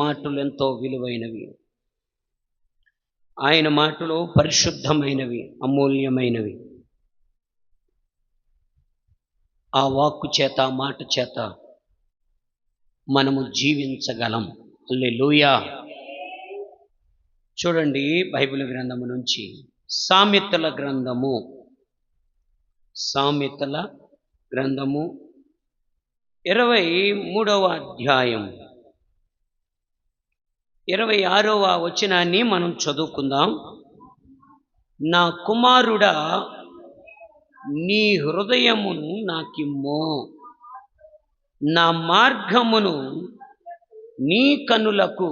మాటలు ఎంతో విలువైనవి. ఆయన మాటలు పరిశుద్ధమైనవి, అమూల్యమైనవి. ఆ వాక్కు చేత, మాట చేత మనము జీవించగలం. హల్లెలూయా. చూడండి, బైబిల్ గ్రంథము నుంచి సామెతల గ్రంథము 23వ అధ్యాయం 26వ వచనాన్ని మనం చదువుకుందాం. నా కుమారుడా, నీ హృదయమును నాకిమ్ము, నా మార్గమును నీ కనులకు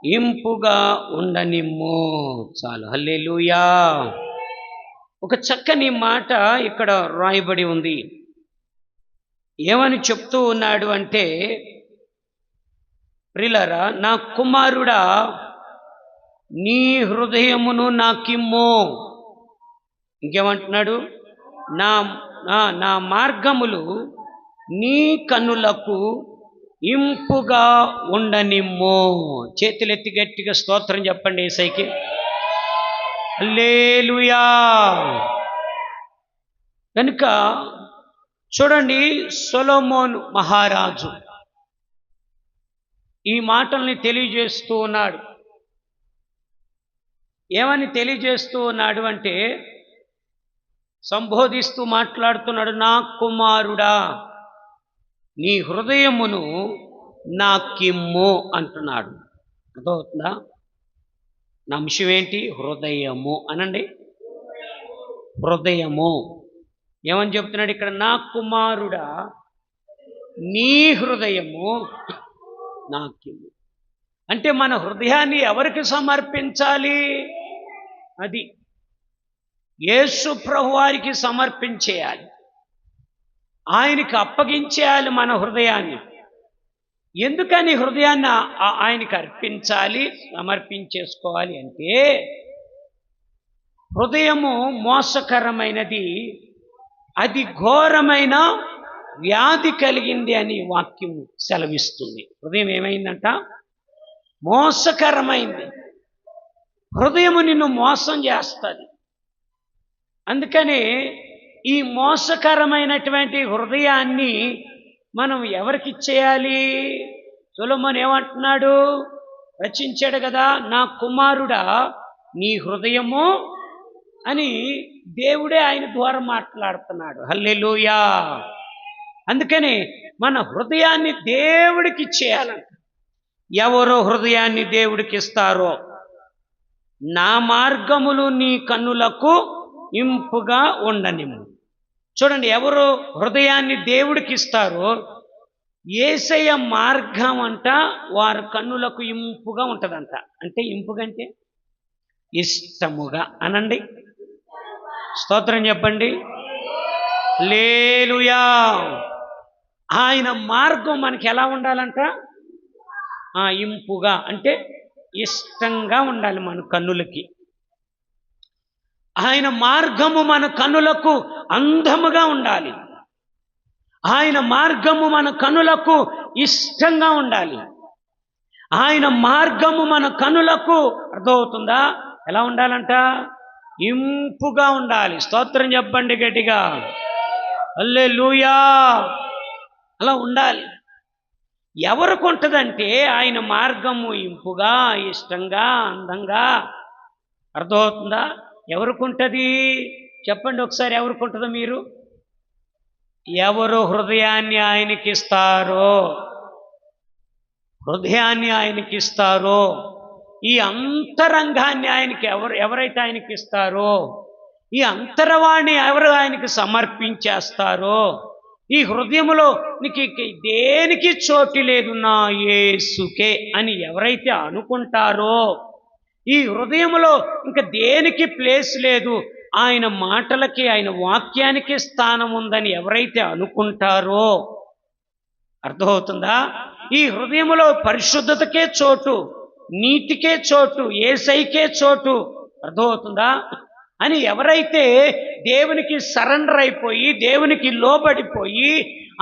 ఇంపుగా ఉండనిమ్ము. చాలు. హల్లెలూయా. ఒక చక్కని మాట ఇక్కడ రాయబడి ఉంది. ఏమని చెప్తూ ఉన్నాడు అంటే, ప్రియులారా, నా కుమారుడా, నీ హృదయమును నాకిమ్ము. ఇంకేమంటున్నాడు? నా మార్గములు నీ కన్నులకు ఇంపుగా ఉండనిమ్ము. చేతులెత్తి గట్టిగా స్తోత్రం చెప్పండి యేసయ్యకి. హల్లెలూయా. కనుక చూడండి, సొలొమోను మహారాజు ఈ మాటల్ని తెలియజేస్తూ ఉన్నాడు. ఏమని తెలియజేస్తూ ఉన్నాడు అంటే, సంబోధిస్తూ మాట్లాడుతున్నాడు. నా కుమారుడా, నీ హృదయమును నాకిమ్ము అంటున్నాడు. అర్థమవుతుందా? నా అంశం ఏంటి? హృదయము అనండి. హృదయము. ఏమని చెప్తున్నాడు ఇక్కడ? నా కుమారుడా, నీ హృదయము నాకిమ్ము. అంటే మన హృదయాన్ని ఎవరికి సమర్పించాలి? అది యేసు ప్రభువారికి సమర్పించేయాలి. ఆయనకి అప్పగించేయాలి మన హృదయాన్ని. ఎందుకని హృదయాన్ని ఆయనకి అర్పించాలి, సమర్పించేసుకోవాలి అంటే, హృదయము మోసకరమైనది, అది ఘోరమైన వ్యాధి కలిగింది అని వాక్యం సెలవిస్తుంది. హృదయం ఏమైందంట? మోసకరమైంది. హృదయము నిన్ను మోసం చేస్తుంది. అందుకని ఈ మోసకరమైనటువంటి హృదయాన్ని మనం ఎవరికి ఇచ్చేయాలి? సొలొమోను ఏమంటున్నాడు? రచించాడు కదా, నా కుమారుడా, నీ హృదయము అని దేవుడే ఆయన ద్వారా మాట్లాడుతున్నాడు. హల్లెలూయా. అందుకని మన హృదయాన్ని దేవుడికి ఇచ్చేయాలంట. ఎవరో హృదయాన్ని దేవుడికి ఇస్తారో, నా మార్గములు నీ కన్నులకు ఇంపుగా ఉండనిమ్ము. చూడండి, ఎవరు హృదయాన్ని దేవుడికి ఇస్తారో, యేసయ్య మార్గం అంట వారి కన్నులకు ఇంపుగా ఉంటుందంట. అంటే ఇంపుగా అంటే ఇష్టముగా అనండి. స్తోత్రం చెప్పండి. హల్లెలూయా. ఆయన మార్గం మనకి ఎలా ఉండాలంట? ఇంపుగా అంటే ఇష్టంగా ఉండాలి మన కన్నులకి. ఆయన మార్గము మన కన్నులకు అందముగా ఉండాలి. ఆయన మార్గము మన కన్నులకు ఇష్టంగా ఉండాలి. ఆయన మార్గము మన కన్నులకు, అర్థమవుతుందా, ఎలా ఉండాలంట? ఇంపుగా ఉండాలి. స్తోత్రం చెప్పండి గట్టిగా. హల్లెలూయా. అలా ఉండాలి. ఎవరికి ఉంటుందంటే ఆయన మార్గము ఇంపుగా, ఇష్టంగా, అందంగా. అర్థమవుతుందా? ఎవరికి ఉంటుంది? చెప్పండి ఒకసారి, ఎవరికి ఉంటుందో మీరు? ఎవరు హృదయాన్ని ఆయనకిస్తారో, హృదయాన్ని ఆయనకిస్తారో, ఈ అంతరంగాన్ని ఆయనకి ఎవరైతే ఆయనకిస్తారో, ఈ అంతరవాణి ఎవరు ఆయనకి సమర్పించేస్తారో, ఈ హృదయములో నీకు దేనికి చోటు లేదు, నా యేసుకే అని ఎవరైతే అనుకుంటారో, ఈ హృదయములో ఇంకా దేనికి ప్లేస్ లేదు, ఆయన మాటలకి, ఆయన వాక్యానికి స్థానం ఉందని ఎవరైతే అనుకుంటారో, అర్థమవుతుందా? ఈ హృదయములో పరిశుద్ధతకే చోటు, నీతికే చోటు, యేసయ్యకే చోటు. అర్థమవుతుందా? అని ఎవరైతే దేవునికి సరెండర్ అయిపోయి దేవునికి లోబడిపోయి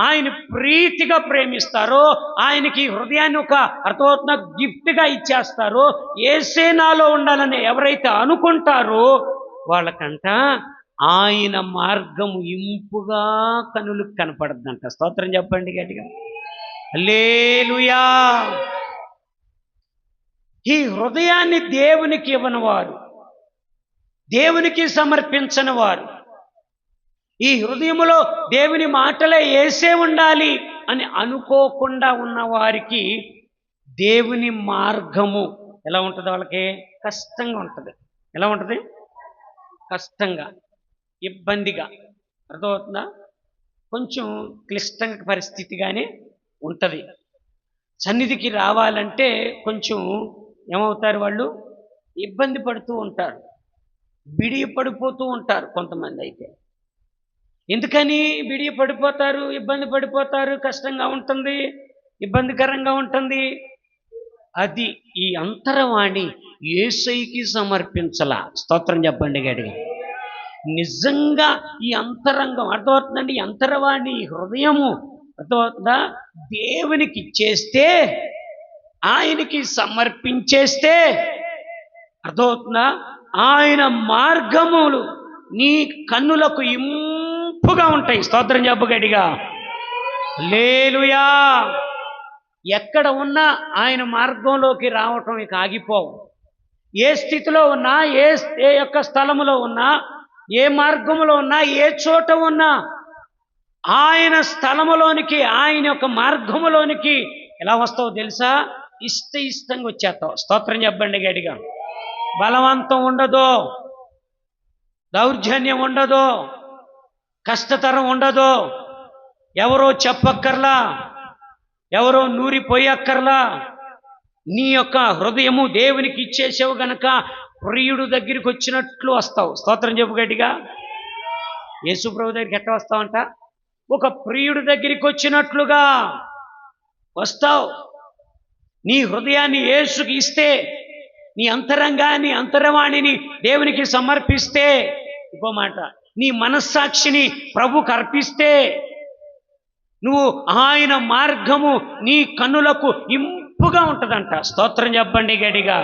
ఆయన ప్రీతిగా ప్రేమిస్తారో, ఆయనకి హృదయాన్ని ఒక అర్థవంతంగా గిఫ్ట్గా ఇచ్చేస్తారో, యేసే నాలో ఉండాలని ఎవరైతే అనుకుంటారో వాళ్ళకంట ఆయన మార్గము ఇంపుగా కనులకు కనపడద్దంట. స్తోత్రం చెప్పండి గట్టిగా, హల్లెలూయా. ఈ హృదయాన్ని దేవునికి ఇవ్వని వారు, దేవునికి సమర్పించని వారు, ఈ హృదయములో దేవుని మాటలే యేసే ఉండాలి అని అనుకోకుండా ఉన్న వారికి దేవుని మార్గము ఎలా ఉంటుంది? వాళ్ళకి కష్టంగా ఉంటుంది. ఎలా ఉంటుంది? కష్టంగా, ఇబ్బందిగా, అర్థమవుతుందా? కొంచెం క్లిష్టంగా పరిస్థితిగానే ఉంటుంది. సన్నిధికి రావాలంటే కొంచెం ఏమవుతారు? వాళ్ళు ఇబ్బంది పడుతూ ఉంటారు, బిడియ పడిపోతూ ఉంటారు. కొంతమంది అయితే ఎందుకని బిడియ పడిపోతారు, ఇబ్బంది పడిపోతారు? కష్టంగా ఉంటుంది, ఇబ్బందికరంగా ఉంటుంది. అది ఈ అంతరవాణి యేసయ్యకి సమర్పించలా. స్తోత్రం చెప్పండి గట్టిగా. నిజంగా ఈ అంతరంగం అర్థమవుతుందండి. ఈ అంతరవాణి హృదయము అర్థమవుతుందా? దేవునికి ఇచ్చేస్తే, ఆయనకి సమర్పించేస్తే అర్థమవుతుందా? ఆయన మార్గములు నీ కన్నులకు ఇంపుగా ఉంటాయి. స్తోత్రం చెప్పు గట్టిగా, హల్లెలూయా. ఎక్కడ ఉన్నా ఆయన మార్గంలోకి రావటం ఇక ఆగిపోవు. ఏ స్థితిలో ఉన్నా, ఏ యొక్క స్థలములో ఉన్నా, ఏ మార్గములో ఉన్నా, ఏ చోట ఉన్నా ఆయన స్థలములోనికి, ఆయన యొక్క మార్గములోనికి ఎలా వస్తావు తెలుసా? ఇష్టంగా వచ్చేస్తావు. స్తోత్రం చెప్పండి గట్టిగా. బలవంతం ఉండదు, దౌర్జన్యం ఉండదు, కష్టతరం ఉండదు, ఎవరో చెప్పక్కర్లా, ఎవరో నూరిపోయక్కర్లా. నీ యొక్క హృదయము దేవునికి ఇచ్చేసావు గనక ప్రియుడు దగ్గరికి వచ్చినట్లు వస్తావు. స్తోత్రం చెప్పు గట్టిగా. యేసు ప్రభు దగ్గరికి ఎట్లా వస్తావంట? ఒక ప్రియుడు దగ్గరికి వచ్చినట్లుగా వస్తావు. నీ హృదయాన్ని యేసుకి ఇస్తే, నీ అంతరంగాన్ని, అంతరవాణిని దేవునికి సమర్పిస్తే, ఇంకో మాట, నీ మనస్సాక్షిని ప్రభుకు అర్పిస్తే, నువ్వు ఆయన మార్గము నీ కన్నులకు ఇంపుగా ఉంటుందంట. స్తోత్రం చెప్పండి గట్టిగా.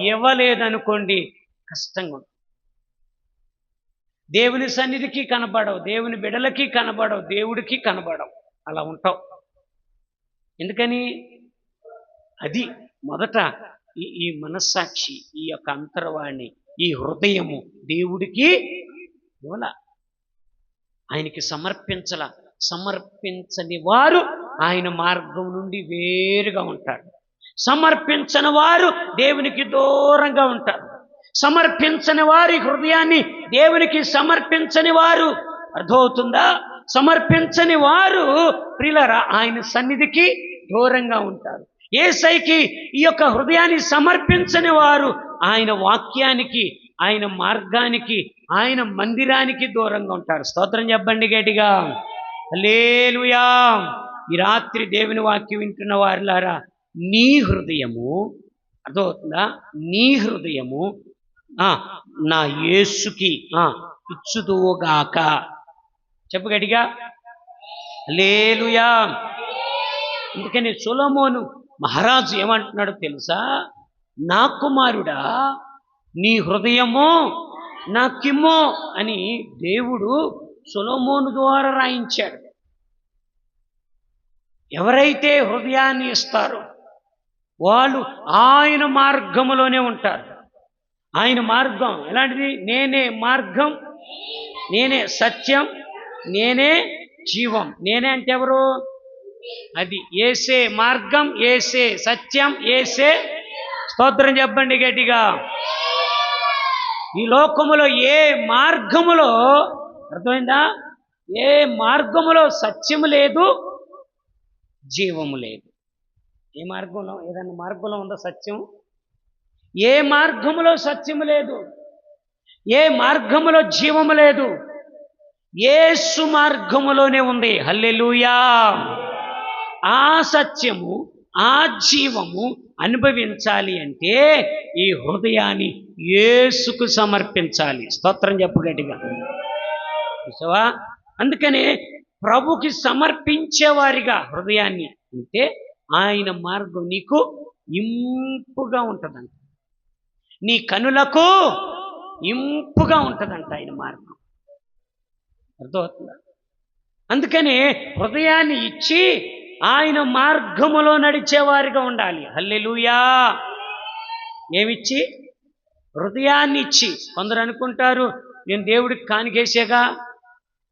ఇవ్వలేదనుకోండి కష్టంగా ఉంటుంది. దేవుని సన్నిధికి కనబడవు, దేవుని బిడలకి కనబడవు, దేవుడికి కనబడవు. అలా ఉంటావు. ఎందుకని? అది మొదట ఈ మనస్సాక్షి, ఈ యొక్క అంతర్వాణి, ఈ హృదయము దేవుడికి ఇవ్వాల, ఆయనకి సమర్పించాల. సమర్పించని వారు ఆయన మార్గం నుండి వేరుగా ఉంటారు. సమర్పించని వారు దేవునికి దూరంగా ఉంటారు. సమర్పించని వారి హృదయాన్ని దేవునికి సమర్పించని వారు, అర్థమవుతుందా? సమర్పించని వారు ప్రియులారా ఆయన సన్నిధికి దూరంగా ఉంటారు. యేసయ్యకి ఈ యొక్క హృదయాన్ని సమర్పించని వారు ఆయన వాక్యానికి, ఆయన మార్గానికి, ఆయన మందిరానికి దూరంగా ఉంటారు. స్తోత్రం చెప్పండి గట్టిగా, హల్లెలూయా. ఈ రాత్రి దేవుని వాక్యం వింటున్న వారిలారా, నీ హృదయము అర్థమవుతుందా? నీ హృదయము నా యేసుకి ఇచ్చుదువుగాక. చెప్పు గట్టిగా, హల్లెలూయా. అందుకని సొలొమోను మహారాజు ఏమంటున్నాడో తెలుసా? నా కుమారుడా, నీ హృదయము నాకిమ్మో అని దేవుడు సొలొమోను ద్వారా రాయించాడు. ఎవరైతే హృదయాన్ని ఇస్తారో వాళ్ళు ఆయన మార్గములోనే ఉంటారు. ఆయన మార్గం ఎలాంటిది? నేనే మార్గం, నేనే సత్యం, నేనే జీవం. నేనే అంటే ఎవరు? అది యేసే మార్గం, యేసే సత్యం, యేసే. స్తోత్రం చెప్పండి గట్టిగా. ఈ లోకములో ఏ మార్గములో, అర్థమైందా? ఏ మార్గములో సత్యము లేదు, జీవము లేదు. ఏ మార్గంలో, ఏదైనా మార్గంలో ఉందో సత్యం? ఏ మార్గములో సత్యము లేదు, ఏ మార్గములో జీవము లేదు, యేసు మార్గములోనే ఉంది. హల్లెలూయా. ఆ సత్యము, ఆ జీవము అనుభవించాలి అంటే ఈ హృదయాన్ని యేసుకు సమర్పించాలి. స్తోత్రం చెప్పు గట్టిగా. చూసావా? అందుకనే ప్రభుకి సమర్పించేవారిగా హృదయాన్ని ఉంటే ఆయన మార్గం నీకు ఇంపుగా ఉంటుందంట, నీ కనులకు ఇంపుగా ఉంటుందంట ఆయన మార్గం. అర్థమవుతుందా? అందుకని హృదయాన్ని ఇచ్చి ఆయన మార్గములో నడిచేవారిగా ఉండాలి. హల్లెలూయా. ఏమిచ్చి? హృదయాన్ని ఇచ్చి. కొందరు అనుకుంటారు, నేను దేవుడికి కానికేసేగా,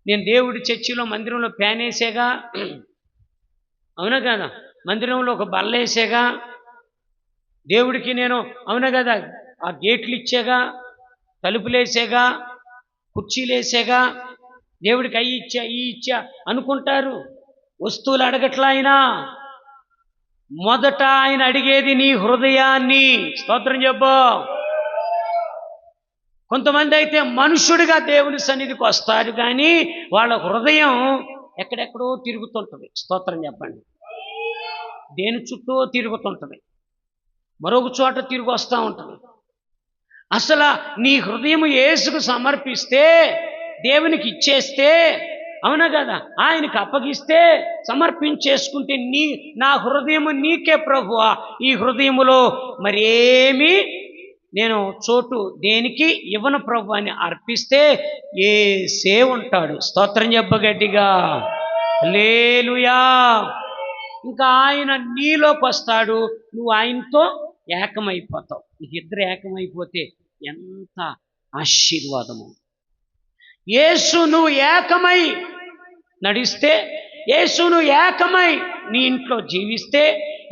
నేను దేవుడి చర్చిలో మందిరంలో ఫ్యాన్ వేసేగా, అవునా కదా, మందిరంలో ఒక బల్లేసేగా, దేవుడికి నేను అవునా కదా ఆ గేట్లు ఇచ్చేగా, తలుపులేసేగా, కుర్చీలేసేగా, దేవుడికి అయ్యి ఇచ్చా ఈ ఇచ్చా అనుకుంటారు. వస్తువులు అడగట్లా ఆయన, మొదట ఆయన అడిగేది నీ హృదయాన్ని. స్తోత్రం చెప్పు. కొంతమంది అయితే మనుషుడిగా దేవుని సన్నిధికి వస్తారు, కానీ వాళ్ళ హృదయం ఎక్కడెక్కడో తిరుగుతుంటుంది. స్తోత్రం చెప్పండి. దేని చుట్టూ తిరుగుతుంటుంది, మరొక చోట తిరిగి వస్తూ ఉంటుంది. అసలు నీ హృదయం యేసుకు సమర్పిస్తే, దేవునికి ఇచ్చేస్తే, అవునా కదా, ఆయనకు అప్పగిస్తే, సమర్పించేసుకుంటే, నా హృదయము నీకే ప్రభువా, ఈ హృదయములో మరేమి నేను చోటు దేనికి ఇవ్వను ప్రభు అని అర్పిస్తే యేసే ఉంటాడు. స్తోత్రం చెప్పగట్టిగా. హల్లెలూయా. ఇంకా ఆయన నీలోకి వస్తాడు, నువ్వు ఆయనతో ఏకమైపోతావు. నీకు ఇద్దరు ఏకమైపోతే ఎంత ఆశీర్వాదము. యేసు నువ్వు ఏకమై నడిస్తే, యేసు నువ్వు ఏకమై నీ ఇంట్లో జీవిస్తే,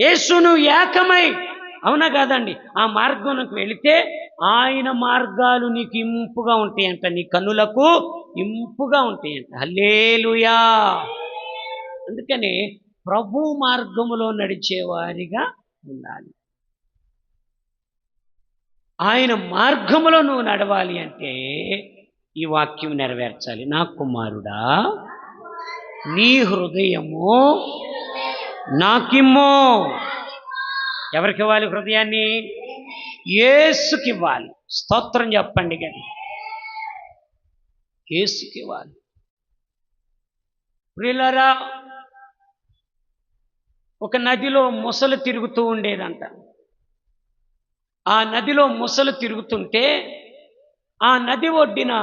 యేసు నువ్వు ఏకమై అవునా కాదండి ఆ మార్గంలోకి వెళితే ఆయన మార్గాలు నీకు ఇంపుగా ఉంటాయంట, నీ కన్నులకు ఇంపుగా ఉంటాయంట. హల్లెలూయా. అందుకని ప్రభు మార్గములో నడిచేవారిగా ఉండాలి. ఆయన మార్గములో నువ్వు నడవాలి అంటే ఈ వాక్యం నెరవేర్చాలి. నా కుమారుడా, నీ హృదయము నాకిమ్మో. ఎవరికి ఇవ్వాలి హృదయాన్ని? యేసుకి ఇవ్వాలి. స్తోత్రం చెప్పండి. కానీ యేసుకి ఇవ్వాలి. ప్రియులారా, ఒక నదిలో మొసలు తిరుగుతూ ఉండేదంట. ఆ నదిలో మొసలు తిరుగుతుంటే ఆ నది ఒడ్డిన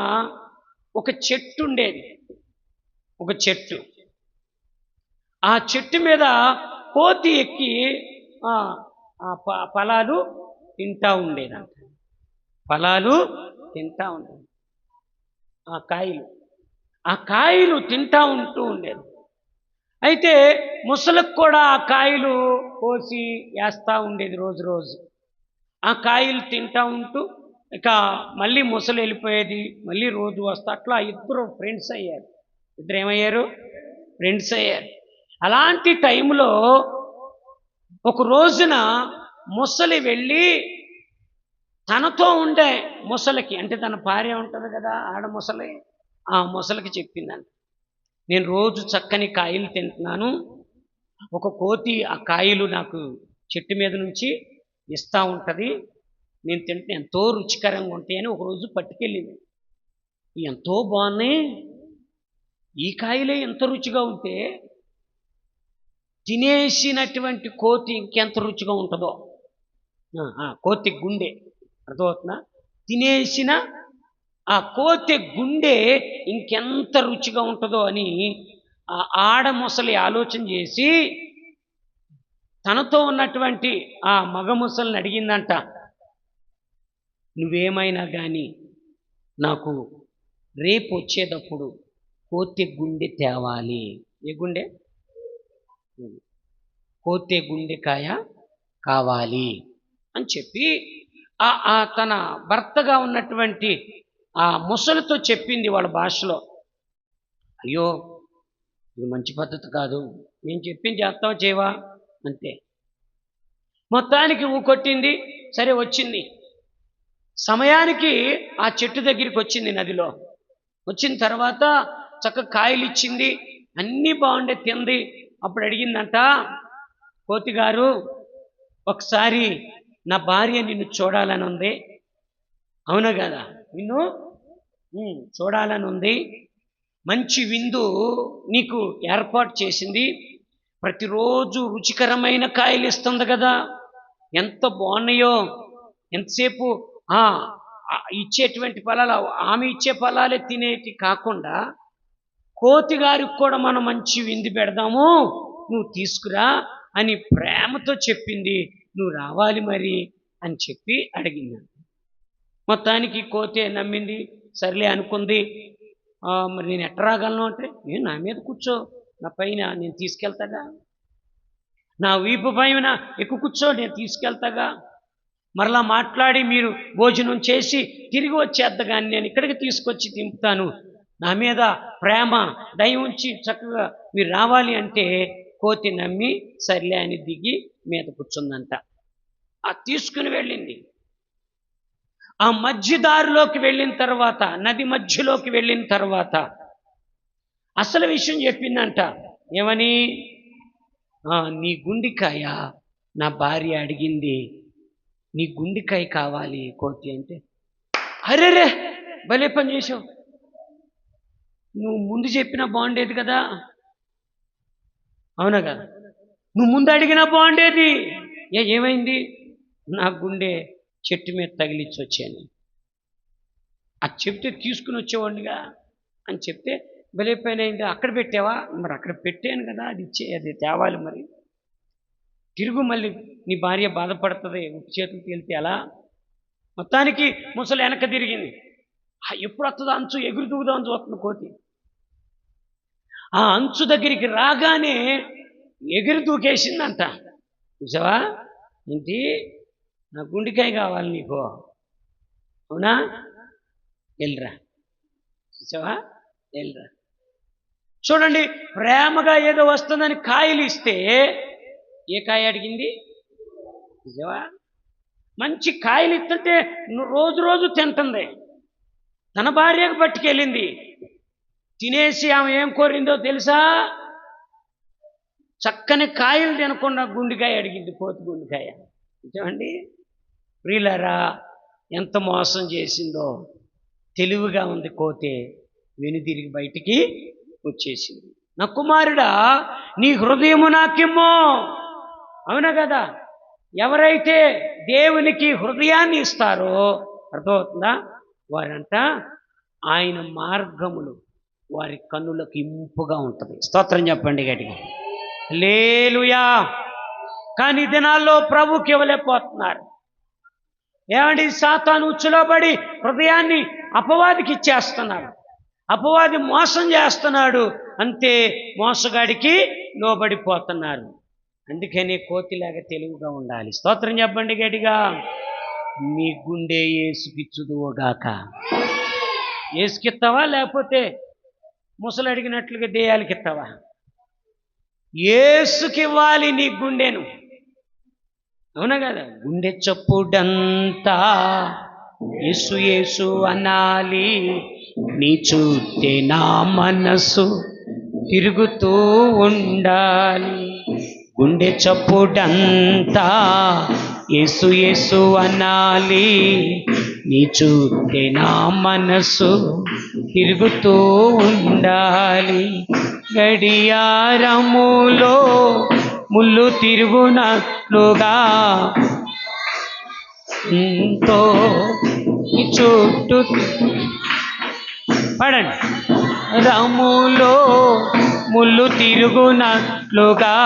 ఒక చెట్టు ఉండేది. ఒక చెట్టు, ఆ చెట్టు మీద కోతి ఎక్కి ఫలాలు తింటా ఉండేదంట. ఫలాలు తింటా ఉండేది. ఆ కాయలు తింటా ఉంటూ ఉండేది. అయితే ముసలకు కూడా ఆ కాయలు కోసి వేస్తూ ఉండేది రోజు రోజు. ఆ కాయలు తింటా ఉంటూ ఇక మళ్ళీ ముసలు వెళ్ళిపోయేది, మళ్ళీ రోజు వస్తా. అట్లా ఇద్దరు ఫ్రెండ్స్ అయ్యారు. ఇద్దరు ఏమయ్యారు? ఫ్రెండ్స్ అయ్యారు. అలాంటి టైంలో ఒక రోజున ముసలి వెళ్ళి తనతో ఉండే ముసలికి, అంటే తన భార్య ఉంటుంది కదా ఆడ ముసలి, ఆ ముసలికి చెప్పిందంట, నేను రోజు చక్కని కాయలు తింటున్నాను, ఒక కోతి ఆ కాయలు నాకు చెట్టు మీద నుంచి ఇస్తూ ఉంటుంది, నేను తింటే ఎంతో రుచికరంగా ఉంటాయని ఒకరోజు పట్టుకెళ్ళింది. ఎంతో బాగున్నాయి ఈ కాయలే, ఎంత రుచిగా ఉంటే తినేసినటువంటి కోతి ఇంకెంత రుచిగా ఉంటుందో. కోతి గుండె, అర్థమవుతుందా? తినేసిన ఆ కోతి గుండె ఇంకెంత రుచిగా ఉంటుందో అని ఆ ఆడ ముసలి ఆలోచన చేసి తనతో ఉన్నటువంటి ఆ మగ ముసలిని అడిగిందంట, నువ్వేమైనా కానీ నాకు రేపు వచ్చేటప్పుడు కోతి గుండె తేవాలి. ఏ గుండె? కోతి గుండెకాయ కావాలి అని చెప్పి తన భర్తగా ఉన్నటువంటి ఆ ముసలితో చెప్పింది వాళ్ళ భాషలో. అయ్యో, ఇది మంచి పద్ధతి కాదు, నేను చెప్పింది చేస్తావా చేయవా అంతే. మొత్తానికి ఊకొట్టింది. సరే వచ్చింది. సమయానికి ఆ చెట్టు దగ్గరికి వచ్చింది. నదిలో వచ్చిన తర్వాత చక్కగా కాయలు ఇచ్చింది, అన్నీ బాగుండే, తింది. అప్పుడు అడిగిందంట, కోతి గారు, ఒకసారి నా భార్య నిన్ను చూడాలని ఉంది. అవునా కదా? నిన్ను చూడాలని ఉంది. మంచి విందు నీకు ఏర్పాటు చేసింది. ప్రతిరోజు రుచికరమైన కాయలు ఇస్తుంది కదా, ఎంత బాగున్నాయో. ఎంతసేపు ఇచ్చేటువంటి ఫలాలు, ఆమె ఇచ్చే ఫలాలే తినేటి కాకుండా కోతి గారికి కూడా మనం మంచి విందు పెడదాము, నువ్వు తీసుకురా అని ప్రేమతో చెప్పింది. నువ్వు రావాలి మరి అని చెప్పి అడిగింది. మొత్తానికి కోతే నమ్మింది, సర్లే అనుకుంది. మరి నేను ఎట్ట రాగలను అంటే, నేను నా మీద కూర్చో, నా పైన నేను తీసుకెళ్తాగా, నా వీపు పైన ఎక్కువ కూర్చో, నేను తీసుకెళ్తాగా, మరలా మాట్లాడి మీరు భోజనం చేసి తిరిగి వచ్చేద్ద కానీ నేను ఇక్కడికి తీసుకొచ్చి దింపుతాను, నా మీద ప్రేమ దయ ఉంచి చక్కగా మీరు రావాలి అంటే కోతి నమ్మి సర్లే అని దిగి మీద కూర్చుందంట. తీసుకుని వెళ్ళింది. ఆ మధ్యదారిలోకి వెళ్ళిన తర్వాత, నది మధ్యలోకి వెళ్ళిన తర్వాత అసలు విషయం చెప్పిందంట. ఏమని? నీ గుండికాయ నా భార్య అడిగింది, నీ గుండికాయ కావాలి కోతి అంటే, అరేరే భలే పని చేసావు, నువ్వు ముందు చెప్పినా బాగుండేది కదా. అవునా కదా? నువ్వు ముందు అడిగినా బాగుండేది. ఏమైంది? నా గుండె చెట్టు మీద తగిలిచ్చి వచ్చాను, అది చెప్తే తీసుకుని వచ్చేవాడిగా అని చెప్తే భలే పని అయింది. అక్కడ పెట్టావా? మరి అక్కడ పెట్టాను కదా, అది తేవాలి. మరి తిరుగు, మళ్ళీ నీ భార్య బాధపడుతుంది, ఉప్పు చేతులు తేలితే ఎలా? మొత్తానికి ముసలి వెనక తిరిగింది. ఎప్పుడు వస్తుందో అంచు ఎగురు దూగుదామని చూస్తుంది కోతి. ఆ అంచు దగ్గరికి రాగానే ఎగిరి దూకేసిందంట. చూసావా? ఏంటి? నా గుండెకాయ కావాలి నీకు, అవునా? వెళ్ళరా. చూసావా? వెళ్ళరా. చూడండి, ప్రేమగా ఏదో వస్తుందని కాయలు ఇస్తే ఏ కాయ అడిగింది? నిజమా? మంచి కాయలు ఇస్తుంటే రోజు రోజు తింటుంది. తన భార్యకు పట్టుకెళ్ళింది. తినేసి ఆమె ఏం కోరిందో తెలుసా? చక్కని కాయలు తినకుండా గుండెకాయ అడిగింది, కోతి గుండెకాయ. నిజమండి ప్రియులారా, ఎంత మోసం చేసిందో. తెలివిగా ఉంది కోతే, వెనుదిరిగి బయటికి వచ్చేసింది. నా కుమారుడా, నీ హృదయము నాకిమ్మో. అవునా కదా? ఎవరైతే దేవునికి హృదయాన్ని ఇస్తారో, అర్థమవుతుందా, వారంట ఆయన మార్గములు వారి కన్నులకు ఇంపుగా ఉంటుంది. స్తోత్రం చెప్పండి గట్టిగా, హల్లెలూయా. కానీ దినాల్లో ప్రభుకి ఇవ్వలేకపోతున్నారు. ఏమండి? సాతాను ఉచ్చులోబడి హృదయాన్ని అపవాదికి ఇచ్చేస్తున్నాడు. అపవాది మోసం చేస్తున్నాడు, అంతే, మోసగాడికి లోబడిపోతున్నారు. అందుకనే కోతిలాగా తెలివిగా ఉండాలి. స్తోత్రం చెప్పండి గట్టిగా. మీ గుండె ఏసుకిచ్చుదువుగాక. ఏసుకిస్తావా లేకపోతే ముసలు అడిగినట్లుగా దేయాలకి ఇస్తావా? ఏసుకివ్వాలి నీ గుండెను. అవునా కదా? గుండె చప్పుడంతా యేసు యేసు అనాలి, నీ చూస్తే నా మనసు తిరుగుతూ ఉండాలి. గుండె చప్పుడంతా యేసు యేసు అనాలి, నీ చూస్తే నా మనసు తిరుగుతూ ఉండాలి. గడియారములో ముళ్ళు తిరుగునట్లుగా ఎంతో నీ చుట్టూ పడండి. రములో ముళ్ళు తిరుగునట్లుగా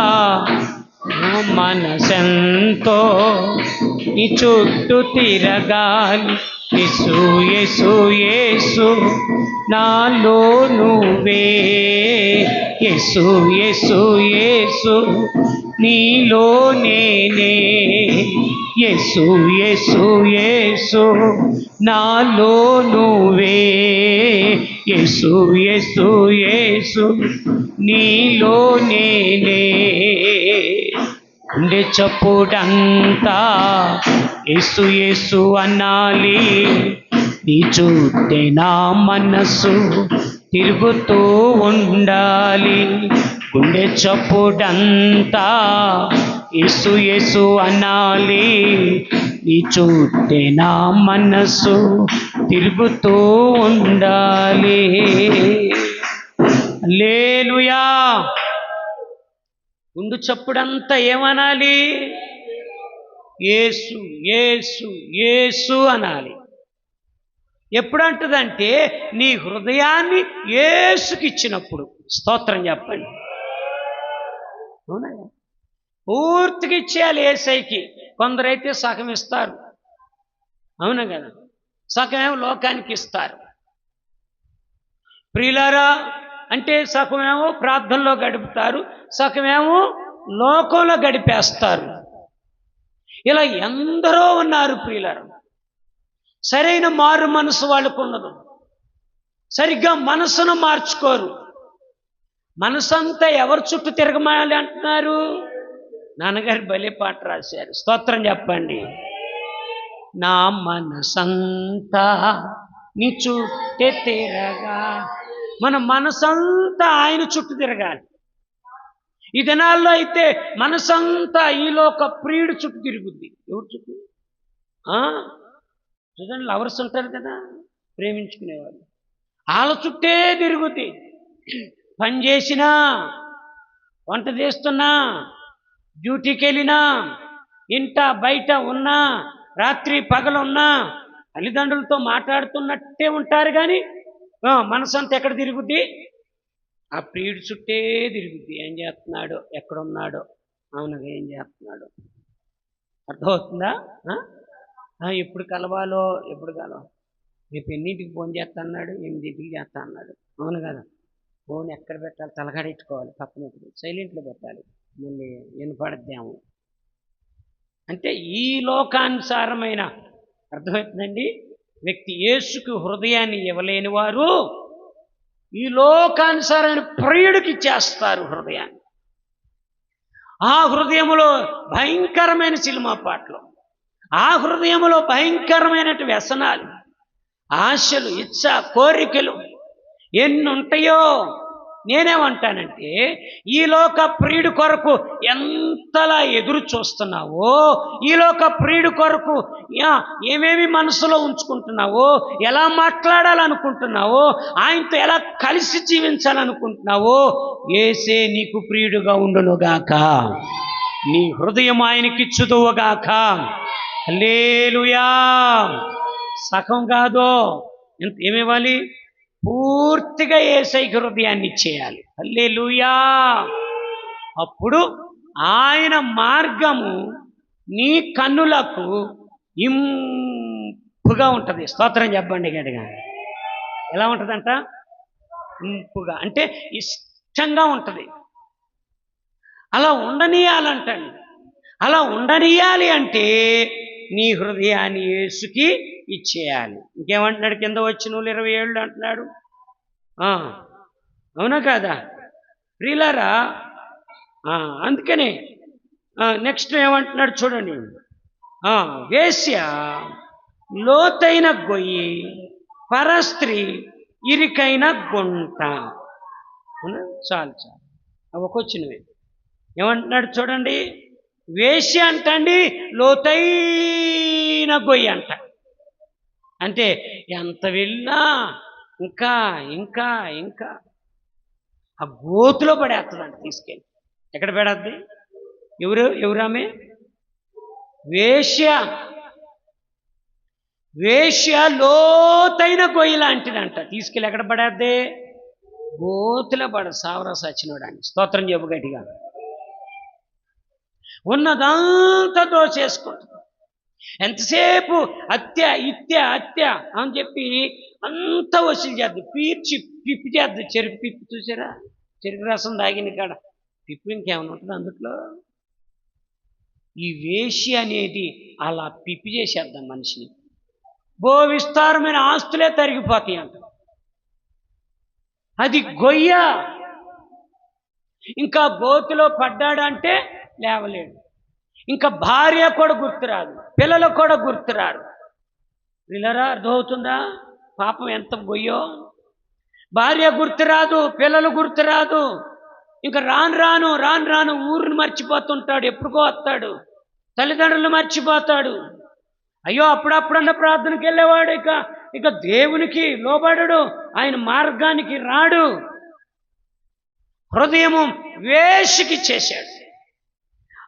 మనసెంతో నీ చుట్టూ తిరగాలి. యేసు యేసు యేసు నాలో నువ్వే, యేసు యేసు యేసు నీలో నేనే, యేసు యేసు యేసు నాలో నువ్వే, యేసు యేసు యేసు నీలో నేనే. గుండె చప్పుడంతా యేసు యేసు అనాలి, నీ చూస్తే నా మనసు తిరుగుతూ ఉండాలి. గుండె చప్పుడంతా యేసు యేసు అనాలి, నీ చుట్టే నా మనసు తిరుగుతూ ఉండాలి. హల్లెలూయా. గుండు చప్పుడంతా ఏమనాలి? యేసు యేసు యేసు అనాలి. ఎప్పుడంటదంటే నీ హృదయాన్ని యేసుకి ఇచ్చినప్పుడు. స్తోత్రం చెప్పండి. అవునా? పూర్తిగా ఇచ్చేయాలి యేసయ్యకి. కొందరైతే సగం ఇస్తారు, అవునా కదా? సగమేమో లోకానికి ఇస్తారు. ప్రియులారా, అంటే సగమేమో ప్రార్థనలో గడుపుతారు, సగమేమో లోకంలో గడిపేస్తారు. ఇలా ఎందరో ఉన్నారు ప్రియులారా. సరైన మారు మనసు వాళ్ళకు ఉండదు, సరిగ్గా మనసును మార్చుకోరు. మనసంతా ఎవరు చుట్టూ తిరగమాలి అంటున్నారు? నాన్నగారు భలే పాట రాశారు. స్తోత్రం చెప్పండి. నా మనసంతా నీ చుట్టే తిరగా. మన మనసంతా ఆయన చుట్టూ తిరగాలి. ఈ దినాల్లో అయితే మనసంతా ఈలోక ప్రియుడు చుట్టూ తిరుగుద్ది. ఎవరు చుట్టూ? చూడండి, లవర్స్ ఉంటారు కదా, ప్రేమించుకునేవాళ్ళు, వాళ్ళ చుట్టే తిరుగుద్ది. పని చేసినా, వంట చేస్తున్నా, డ్యూటీకి వెళ్ళినా, ఇంట బయట ఉన్నా, రాత్రి పగలున్నా తల్లిదండ్రులతో మాట్లాడుతున్నట్టే ఉంటారు. కానీ మనసంతా ఎక్కడ తిరుగుద్ది? ఆ ప్రియుడి చుట్టే తిరుగుద్ది. ఏం చేస్తున్నాడో, ఎక్కడున్నాడో, అవునగా ఏం చేస్తున్నాడో. అర్థమవుతుందా? ఎప్పుడు కలవాలో, ఎప్పుడు కలవాలి. రేపు ఎన్నింటికి ఫోన్ చేస్తా అన్నాడు, 8ంటికి చేస్తా అన్నాడు, అవును కదా? ఫోన్ ఎక్కడ పెట్టాలి? తలకాడెట్టుకోవాలి, పక్కన సైలెంట్లో పెట్టాలి, మళ్ళీ వినపడద్దాము. అంటే ఈ లోకానుసారమైన, అర్థమవుతుందండి, వ్యక్తి యేసుకు హృదయాన్ని ఇవ్వలేని వారు ఈ లోకానుసారమైన ప్రియుడికి ఇచ్చేస్తారు హృదయాన్ని. ఆ హృదయములో భయంకరమైన సినిమా పాటలు, ఆ హృదయములో భయంకరమైన వ్యసనాలు, ఆశలు, ఇచ్చ, కోరికలు ఎన్ని ఉంటాయో. నేనేమంటానంటే, ఈ లోక ప్రియుడి కొరకు ఎంతలా ఎదురు చూస్తున్నావో, ఈ లోక ప్రియుడి కొరకు ఏమేమి మనసులో ఉంచుకుంటున్నావో, ఎలా మాట్లాడాలనుకుంటున్నావో, ఆయనతో ఎలా కలిసి జీవించాలనుకుంటున్నావో, యేసే నీకు ప్రియుడుగా ఉండునుగాక. నీ హృదయం ఆయనకిచ్చుదువుగాక. హల్లెలూయా. సగం కాదో, ఏమివ్వాలి? పూర్తిగా యేసయ్యకి హృదయాన్ని ఇచ్చేయాలి. హల్లెలూయా. అప్పుడు ఆయన మార్గము నీ కన్నులకు ఇంపుగా ఉంటుంది. స్తోత్రం చెప్పండి గట్టిగా. ఎలా ఉంటుందంట? ఇంపుగా అంటే ఇష్టంగా ఉంటుంది. అలా ఉండనీయాలంటండి. అలా ఉండనీయాలి అంటే నీ హృదయాన్ని యేసుకి ఇచ్చేయాలి. ఇంకేమంటున్నాడు? కింద వచ్చిన 27 అంటున్నాడు. అవునా కాదా ప్రియులారా? అందుకనే నెక్స్ట్ ఏమంటున్నాడు చూడండి. వేశ్య, లోతైన గొయ్యి, పరస్త్రీ, ఇరికైన గుంట. చాలు చాలు, అవకొచ్చినవి. ఏమంటున్నాడు చూడండి. వేశ్య అంటండి లోతైన గొయ్యి అంట. అంటే ఎంత వెళ్ళినా ఇంకా ఇంకా ఇంకా ఆ గోతులో పడేస్తుందంట. తీసుకెళ్ళి ఎక్కడ పడేద్ది? ఎవరామె? వేశ్య. వేశ్య లోతైన గొయ్యి లాంటిదంట. తీసుకెళ్ళి ఎక్కడ పడేద్ది? గోతులో సావరా సచ్చినోడాన్ని. స్తోత్రం చెప్పు గట్టిగా. ఉన్నదంతా దోచేసుకుంటుంది. ఎంతసేపు హత్య హత్య అని చెప్పి అంతా వసూలు చేద్ది. పిప్పి చేద్ది. చెరుకు పిప్పి చూసారా? చెరుకు రసం తాగింది కాడ పిప్పి ఇంకేమైనా ఉంటుంది అందుట్లో? ఈ వేశ్య అనేది అలా పిప్పి చేసేద్దాం మనిషిని. విస్తారమైన ఆస్తులే తరిగిపోతాయి అంట. అది గొయ్య. ఇంకా గోతులో పడ్డాడంటే లేవలేడు. ఇంకా భార్య కూడా గుర్తురాదు, పిల్లలు కూడా గుర్తురారు. పిల్లరా, అర్థమవుతుందా? పాపం ఎంత గొయ్యో. భార్య గుర్తురాదు, పిల్లలు గుర్తురాదు. ఇంకా రాను రాను ఊరిని మర్చిపోతుంటాడు. ఎప్పుడుకో వస్తాడు, తల్లిదండ్రులు మర్చిపోతాడు. అయ్యో అప్పుడప్పుడన్న ప్రార్థనకి వెళ్ళేవాడు, ఇక దేవునికి లోబడడు, ఆయన మార్గానికి రాడు. హృదయము వేషికి చేశాడు.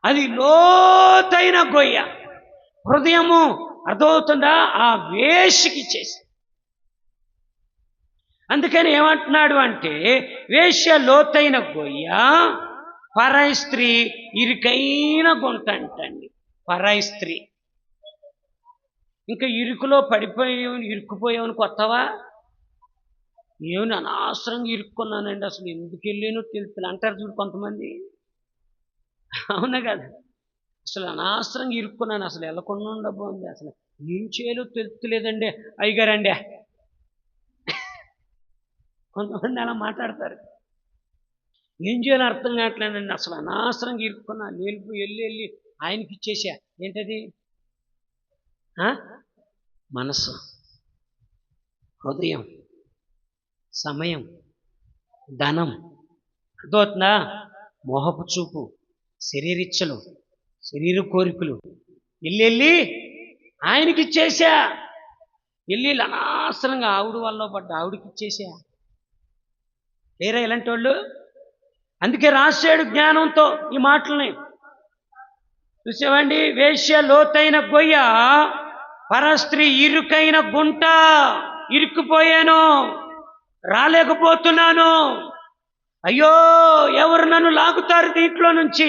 అది లోతైన గొయ్య. హృదయము అర్థమవుతుందా? ఆ వేషికి చేశాడు. అందుకని ఏమంటున్నాడు అంటే, వేశ్య లోతైన గొయ్య, పరాయి స్త్రీ ఇరుకైన గుంట అంటండి. పరాయి స్త్రీ ఇంకా ఇరుకులో ఇరుక్కుపోయావని కొత్తవా? ఏమని అనవసరంగా ఇరుక్కున్నానండి, అసలు ఎందుకు వెళ్ళానో తెలుసు అంటారు చూడు కొంతమంది. అవునా కదా? అసలు అనవసరంగా ఇరుక్కున్నాను, అసలు వెళ్ళకుండా ఉండబోంది, అసలు ఏం చేయాలో తెలుస్తలేదండి అయ్యగారండి. కొంతమంది అలా మాట్లాడతారు. ఏం చేయాలో అర్థం కావట్లేదండి, అసలు అనవసరంగా ఇరుక్కున్నా, వెళ్ళి ఆయనకి ఇచ్చేసా. ఏంటది? మనసు, హృదయం, సమయం, ధనం, అర్థమవుతుందా? మోహపు చూపు, శరీరిచ్చలు, శరీర కోరికలు వెళ్ళి ఆయనకి ఇచ్చేసా. వెళ్ళి అనవసరంగా ఆవిడ వల్ల పడ్డ ఆవిడకి ఇచ్చేసా. లేరా ఇలాంటి వాళ్ళు? అందుకే రాశాడు జ్ఞానంతో ఈ మాటల్ని. చూసావండి, వేశ్య లోతైన గొయ్య, పరస్త్రీ ఇరుకైన గుంట. ఇరుక్కుపోయాను, రాలేకపోతున్నాను. అయ్యో ఎవరు నన్ను లాగుతారు దీంట్లో నుంచి?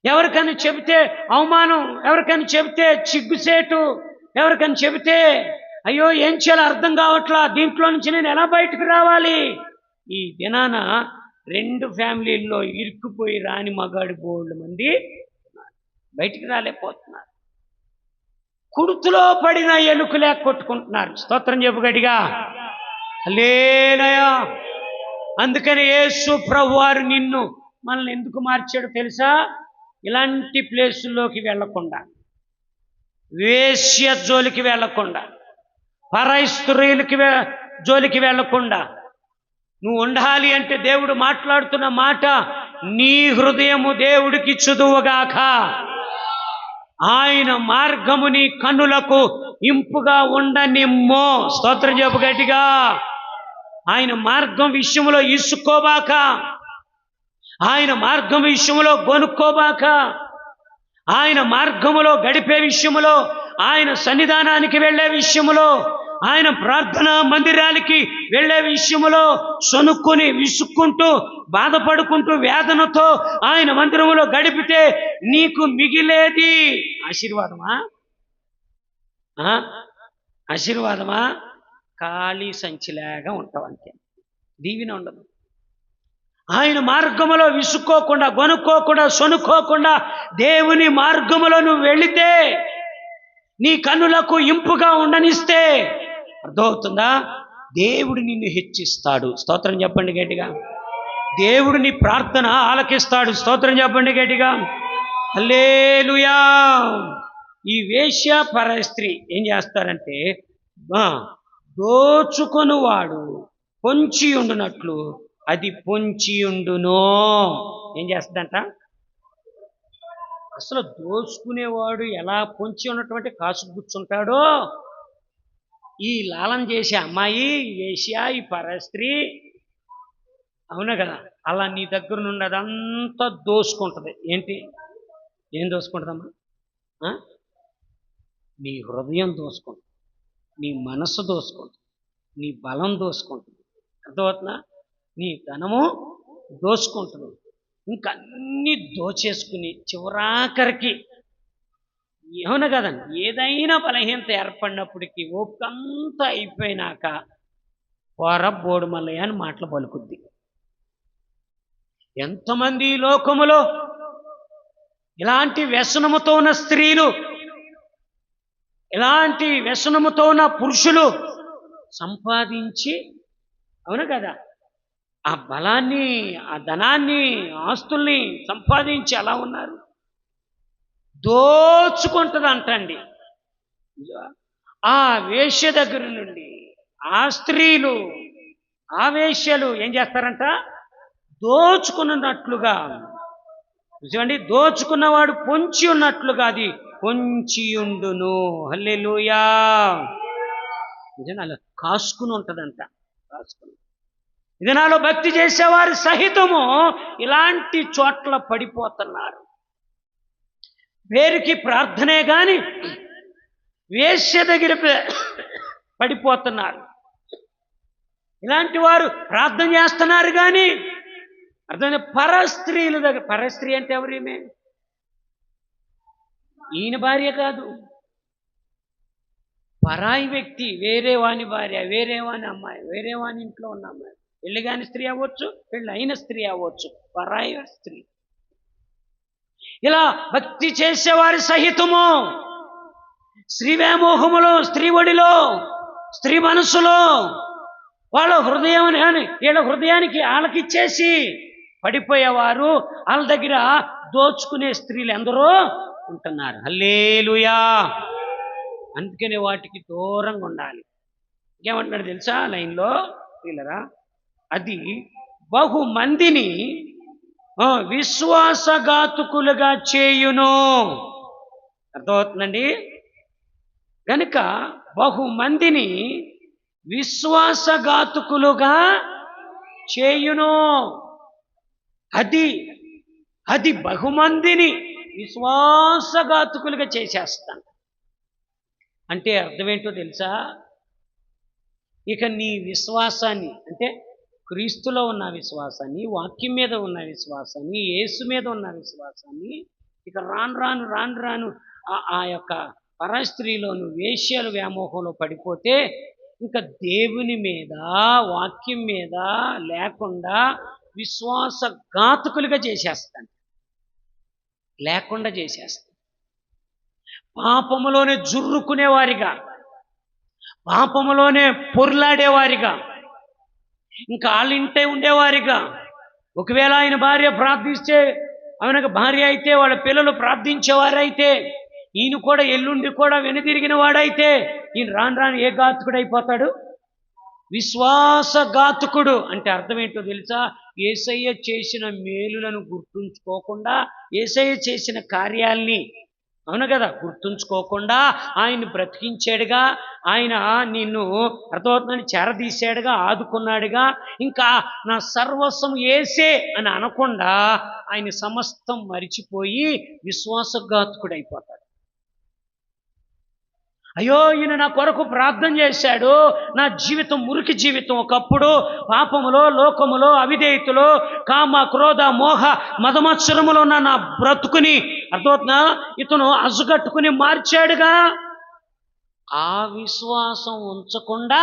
ఎవరికని చెబితే అవమానం, ఎవరికని చెబితే చిగ్గుసేటు, ఎవరికని చెబితే అయ్యో ఏం చేయాలో అర్థం కావట్లా, దీంట్లో నుంచి నేను ఎలా బయటకు రావాలి? ఈ దినాన 2 ఫ్యామిలీల్లో ఇరుక్కుపోయి రాని మగాడి బోల్డ్ మంది బయటికి రాలేకపోతున్నారు. కుడుతులో పడిన ఎలుకలే కొట్టుకుంటున్నారు. స్తోత్రం చెప్పు గట్టిగా, హల్లెలూయా. అందుకని యేసు ప్రభువారు మనల్ని ఎందుకు మార్చాడు తెలుసా? ఇలాంటి ప్లేసుల్లోకి వెళ్లకుండా, వేశ్య జోలికి వెళ్లకుండా, పరాయి స్త్రీలకి జోలికి వెళ్లకుండా నువ్వు ఉండాలి అంటే దేవుడు మాట్లాడుతున్న మాట, నీ హృదయము దేవుడికి చుదువుగాక, ఆయన మార్గము నీ కన్నులకు ఇంపుగా ఉండనిమ్మో. స్తోత్రం చెప్పు గట్టిగా. ఆయన మార్గం విషయంలో ఇసుకోబాక, ఆయన మార్గం విషయంలో గొనుక్కోబాక, ఆయన మార్గములో గడిపే విషయంలో, ఆయన సన్నిధానానికి వెళ్ళే విషయంలో, ఆయన ప్రార్థనా మందిరానికి వెళ్ళే విషయంలో సొనుక్కుని విసుక్కుంటూ బాధపడుకుంటూ వేదనతో ఆయన మందిరంలో గడిపితే నీకు మిగిలేది ఆశీర్వాదమా? ఆశీర్వాదమా? ఖాళీ సంచిలాగా ఉంటావు, అంతే. దీవెన ఉండదు. ఆయన మార్గములో విసుక్కోకుండా, గొనుక్కోకుండా, సొనుక్కోకుండా దేవుని మార్గములో నువ్వు వెళితే, నీ కన్నులకు ఇంపుగా ఉండనిస్తే, అర్థమవుతుందా? దేవుడు నిన్ను హెచ్చిస్తాడు. స్తోత్రం చెప్పండి గట్టిగా. దేవుడు నీ ప్రార్థన ఆలకిస్తాడు. స్తోత్రం చెప్పండి గట్టిగా, హల్లెలూయా. ఈ వేశ్య పరాయి స్త్రీ ఏం చేస్తారంటే, దోచుకొనువాడు పొంచి ఉండునట్లు అది పొంచి ఉండును. ఏం చేస్తుందంట? అసలు దోచుకునేవాడు ఎలా పొంచి ఉన్నటువంటి కాసు కూర్చుంటాడో, ఈ లాలం చేసే అమ్మాయి వేశ్య, ఈ పరాయి స్త్రీ, అవునా కదా, అలా నీ దగ్గర నుండి అదంతా దోసుకుంటుంది. ఏం దోసుకుంటుందమ్మా? నీ హృదయం దోసుకుంటుంది, నీ మనస్సు దోసుకుంటుంది, నీ బలం దోసుకుంటుంది. అర్థమవుతుందా? నీ ధనము దోసుకుంటుంది. ఇంకన్నీ దోచేసుకుని చివరాఖరికి ఏమన్నా కదండి, ఏదైనా బలహీనత ఏర్పడినప్పటికీ ఓపికంతా అయిపోయినాక పోరబ్బోడు మల్లయ్య అని మాటలు పలుకుద్ది. ఎంతమంది లోకములో ఇలాంటి వ్యసనముతో ఉన్న స్త్రీలు, ఇలాంటి వ్యసనముతో ఉన్న పురుషులు సంపాదించి, అవును కదా, ఆ బలాన్ని, ఆ ధనాన్ని, ఆస్తుల్ని సంపాదించి ఎలా ఉన్నారు? దోచుకుంటుంది అంటండి. ఆ వేశ్య దగ్గర నుండి ఆ స్త్రీలు, ఆ వేశ్యలు ఏం చేస్తారంట? దోచుకున్నట్లుగా, చూడండి, దోచుకున్నవాడు పొంచి ఉన్నట్లుగా అది పొంచియుండును. హల్లెలూయా. నిజంగా అలా కాసుకుని ఉంటుందంట, కాసుకుని. ఇది నాలో భక్తి చేసేవారు సహితము ఇలాంటి చోట్ల పడిపోతున్నారు. పేరుకి ప్రార్థనే గాని వేశ్య దగ్గర పడిపోతున్నారు. ఇలాంటి వారు ప్రార్థన చేస్తున్నారు కానీ అర్థమైన పరస్త్రీల దగ్గర. పరస్త్రీ అంటే ఎవరేమే? ఈయన భార్య కాదు, పరాయి వ్యక్తి, వేరే వాని భార్య, వేరే వాని అమ్మాయి, వేరే వాని ఇంట్లో ఉన్న అమ్మాయి, పెళ్లి కాని స్త్రీ అవ్వచ్చు, పెళ్ళి అయిన స్త్రీ అవ్వచ్చు, పరాయి స్త్రీ. ఇలా భక్తి చేసేవారి సహితము స్త్రీ వ్యామోహములో, స్త్రీ ఒడిలో, స్త్రీ మనసులో వాళ్ళ హృదయం వీళ్ళ హృదయానికి వాళ్ళకిచ్చేసి పడిపోయేవారు, వాళ్ళ దగ్గర దోచుకునే స్త్రీలు ఎందరో ఉంటున్నారు. హల్లెలూయా. అందుకనే వాటికి దూరంగా ఉండాలి. ఇంకేమంటున్నాడు తెలుసా లైన్లో వీళ్ళరా? అది బహుమందిని విశ్వాసఘాతుకులుగా చేయును. అర్థమవుతుందండి? కనుక బహుమందిని విశ్వాసఘాతుకులుగా చేయును. అది బహుమందిని విశ్వాసఘాతుకులుగా చేసేస్తాను. అంటే అర్థమేంటో తెలుసా? ఇక నీ విశ్వాసాన్ని, అంటే క్రీస్తులో ఉన్న విశ్వాసాన్ని, వాక్యం మీద ఉన్న విశ్వాసాన్ని, యేసు మీద ఉన్న విశ్వాసాన్ని ఇక రాను రాను ఆ యొక్క పరస్త్రీలోను వేశ్యల వ్యామోహంలో పడిపోతే ఇంకా దేవుని మీద, వాక్యం మీద లేకుండా విశ్వాసఘాతుకులుగా చేసేస్తాను, లేకుండా చేసేస్తాను. పాపములోనే జుర్రుకునేవారిగా, పాపములోనే పొర్లాడేవారిగా, ఇంకా వాళ్ళింటే ఉండేవారిగా. ఒకవేళ ఆయన భార్య ప్రార్థిస్తే, ఆయనకు భార్య అయితే వాళ్ళ పిల్లలు ప్రార్థించేవారైతే, ఈయన కూడా ఎల్లుండి కూడా వెనుదిరిగిన వాడైతే ఈయన రాను ఏ ఘాతుకుడైపోతాడు? విశ్వాసఘాతుకుడు. అంటే అర్థం ఏంటో తెలుసా? యేసయ్య చేసిన మేలులను గుర్తుంచుకోకుండా, యేసయ్య చేసిన కార్యాల్ని, అవును కదా, గుర్తుంచుకోకుండా ఆయన్ని బ్రతికించాడుగా, ఆయన నిన్ను అర్థమవుతుందని చేరదీశాడుగా, ఆదుకున్నాడుగా, ఇంకా నా సర్వస్వం యేసే అని అనకుండా ఆయన సమస్తం మరిచిపోయి విశ్వాసఘాతుకుడైపోతాడు. అయ్యో ఈయన నా కొరకు ప్రార్థన చేశాడు, నా జీవితం మురికి జీవితం, ఒకప్పుడు పాపములో, లోకములో, అవిధేయతలో, కామ, క్రోధ, మోహ, మదమత్సరములో ఉన్న నా బ్రతుకుని అర్థమవుతుందా ఇతను అసుగట్టుకుని మార్చాడుగా. ఆ విశ్వాసం ఉంచకుండా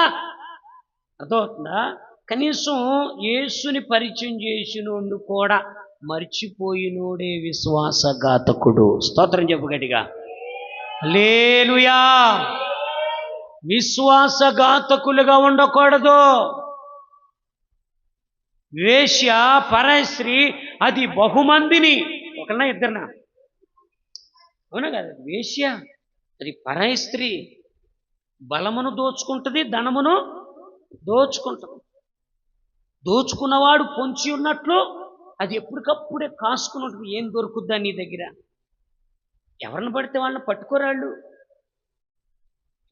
అర్థమవుతుందా కనీసం యేసుని పరిచయం చేసినోడు కూడా మర్చిపోయినోడే విశ్వాసఘాతకుడు. స్తోత్రం చెప్పు గట్టిగా. హల్లెలూయా. విశ్వాసఘాతకులుగా ఉండకూడదు. వేశ్య, పరస్త్రీ అది బహుమందిని, ఒకళ్ళ ఇద్దరినా? అవునా కదా? వేశ్య అది పరస్త్రీ బలమును దోచుకుంటుంది, ధనమును దోచుకుంటుంది. దోచుకున్నవాడు పొంచి ఉన్నట్లు అది ఎప్పటికప్పుడే కాసుకుని ఉంటుంది. ఏం దొరుకుద్దా నీ దగ్గర? ఎవరిని పడితే వాళ్ళని పట్టుకోరాళ్ళు,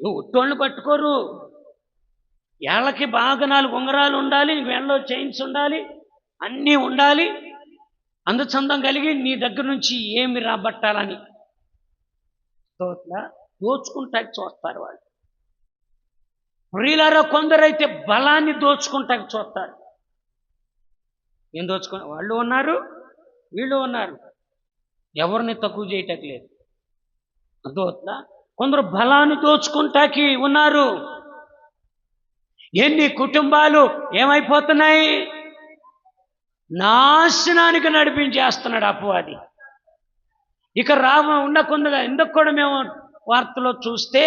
ఒట్టోళ్ళని పట్టుకోరు. ఏళ్ళకి బాగా 4 ఉంగరాలు ఉండాలి, వేళ్ళలో చైన్స్ ఉండాలి, అన్నీ ఉండాలి, అందచందం కలిగి నీ దగ్గర నుంచి ఏమి రాబట్టాలని దోచుకుంటాకి చూస్తారు వాళ్ళు. ప్రియులారా, కొందరైతే బలాన్ని దోచుకుంటాకి చూస్తారు. ఏం దోచుకున్న వాళ్ళు ఉన్నారు, వీళ్ళు ఉన్నారు, ఎవరిని తక్కువ చేయటం లేదు. అర్థమవుతుందా? కొందరు బలాన్ని దోచుకుంటాకి ఉన్నారు. ఎన్ని కుటుంబాలు ఏమైపోతున్నాయి? నాశనానికి నడిపించేస్తున్నాడు అపవాది. ఇక ఉండకుండా ఎందుకు కూడా మేము వార్తలో చూస్తే